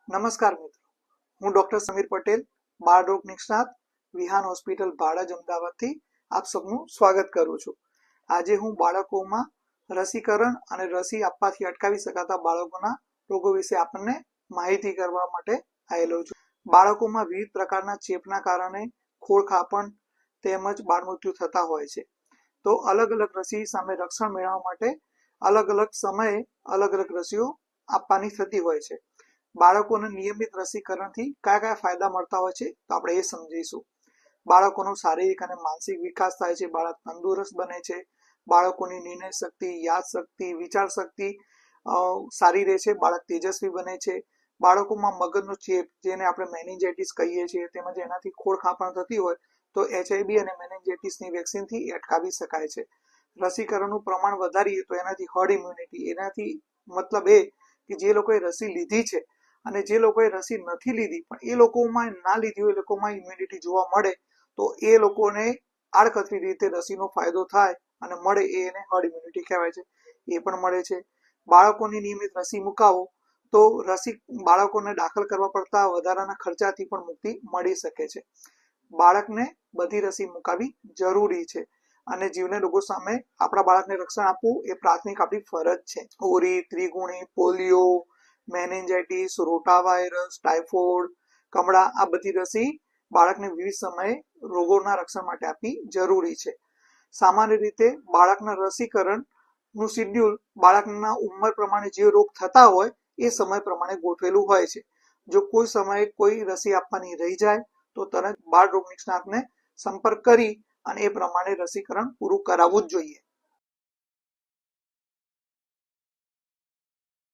નમસ્કાર મિત્રો, હું ડોક્ટર સમીર પટેલ, બાળ રોગ નિષ્ણાત, વિહાન હોસ્પિટલ ભાડજ અમદાવાદથી આપ સૌનું સ્વાગત કરું છું। આજે હું બાળકોમાં રસીકરણ અને રસી આપવાથી અટકાવી શકાતા બાળકોના રોગો વિશે આપણને માહિતી કરવા માટે આવેલો છું। બાળકોમાં વિવિધ પ્રકારના ચેપના કારણે ખોળ ખાપણ તેમજ બાળમૃત્યુ થતા હોય છે, તો અલગ અલગ રસી સામે રક્ષણ મેળવવા માટે અલગ અલગ સમયે અલગ અલગ રસીઓ આપવાની થતી હોય છે। બાળકોને નિયમિત રસીકરણથી કયા કયા ફાયદા મળતા હોય છે તો આપણે એ સમજીશું। બાળકોનો શારીરિક અને માનસિક વિકાસ થાય છે, બાળક તંદુરસ્ત બને છે, બાળકોની નિર્ણય શક્તિ, યાદ શક્તિ, વિચાર શક્તિ સારી રહે છે, બાળક તેજસ્વી બને છે, બાળકોમાં મગજનો ચેપ જેને આપણે મેનિન્જાઇટિસ કહીએ છીએ તેમજ એનાથી ખોળ ખાંપણ થતી હોય તો HIV અને મેનિન્જાઇટિસની વેક્સિનથી અટકાવી શકાય છે। રસીકરણનું પ્રમાણ વધારીએ તો એનાથી હર્ડ ઇમ્યુનિટી, એનાથી મતલબ એ કે જે લોકોએ રસી લીધી છે અને જે લોકોએ રસી નથી લીધી પણ એ લોકોમાં ના લીધી હોય એ લોકોમાં ઇમ્યુનિટી જોવા મળે તો એ લોકોને આડકતરી રીતે રસીનો ફાયદો થાય અને મળે એ એને હર્ડ ઇમ્યુનિટી કહેવાય છે, એ પણ મળે છે। બાળકોની નિયમિત રસી મુકાવો તો રસી બાળકોને દાખલ કરવા પડતા વધારાના ખર્ચાથી પણ મુક્તિ મળી શકે છે। બાળકને બધી રસી મુકાવી જરૂરી છે અને જીવને રોગો સામે આપણા બાળકને રક્ષણ આપવું એ પ્રાથમિક આપણી ફરજ છે। ઓરી, ત્રિગુણી, પોલિયો, મેનિન્જાઇટિસ, રોટાવાયરસ, ટાઇફોઇડ, કમળા આ બધી રસી બાળકને વિવિધ સમયે રોગોના રક્ષણ માટે આપવી જરૂરી છે। સામાન્ય રીતે બાળકના રસીકરણનું શિડ્યુલ બાળકના ઉંમર પ્રમાણે જે રોગ થતા હોય એ સમય પ્રમાણે ગોઠવેલું હોય છે। જો કોઈ સમયે કોઈ રસી આપવાની રહી જાય તો તરત બાળ રોગ નિષ્ણાતને સંપર્ક કરી અને એ પ્રમાણે રસીકરણ પૂરું કરાવવું જ જોઈએ।